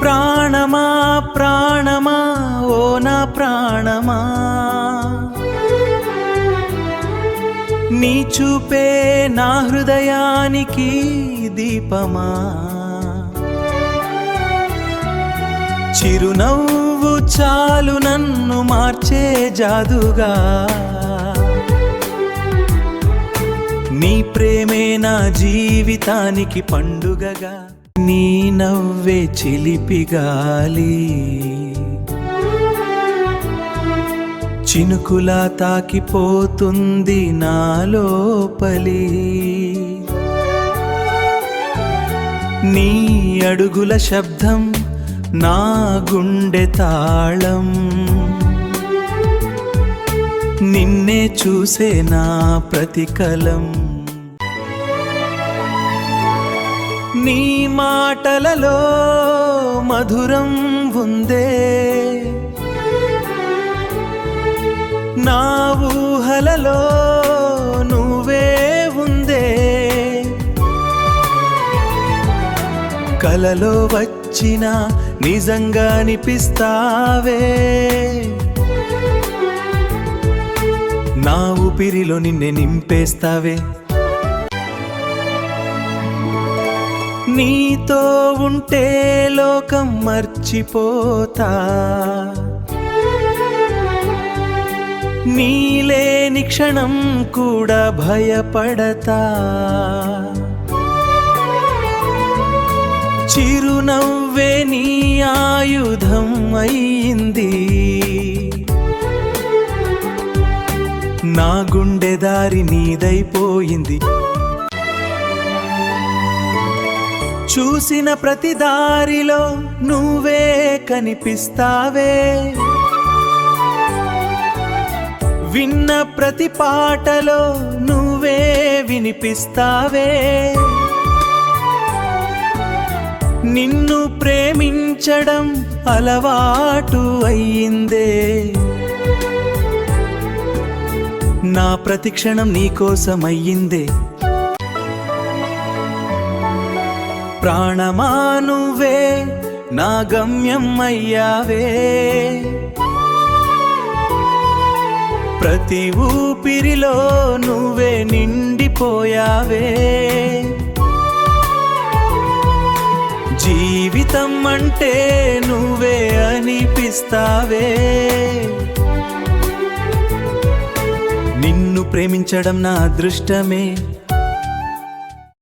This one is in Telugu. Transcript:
ప్రాణమా ప్రాణమా ఓ నా ప్రాణమా, నీ చూపే నా హృదయానికి దీపమా, చిరునవ్వు చాలు నన్ను మార్చే జాదుగా, నీ ప్రేమే నా జీవితానికి పండుగగా, నీ నవ్వే చిలిపి గాలి చినుకులా తాకిపోతుంది నా లోపలి, నీ అడుగుల శబ్దం నా గుండె తాళం, నిన్నే చూసే నా ప్రతికలం, నీ మాటలలో మధురం ఉందే, నా ఊహలలో నువ్వే ఉందే, కలలో వచ్చిన నిజంగా అనిపిస్తావే, నా ఊపిరిలో నిన్నే నింపేస్తావే, నీతో ఉంటే లోకం మర్చిపోతా, నీలేని క్షణం కూడా భయపడతా, చిరునవ్వే నీ ఆయుధం అయింది, నా గుండె దారి నీదైపోయింది, చూసిన ప్రతి దారిలో నువ్వే కనిపిస్తావే, విన్న ప్రతి పాటలో నువ్వే వినిపిస్తావే, నిన్ను ప్రేమించడం అలవాటు అయ్యిందే, నా ప్రతి క్షణం నీకోసమయ్యిందే, ప్రాణమా నువ్వే నా గమ్యం అయ్యావే, ప్రతి ఊపిరిలో నువ్వే నిండిపోయావే, జీవితం అంటే నువ్వే అనిపిస్తావే, నిన్ను ప్రేమించడం నా అదృష్టమే.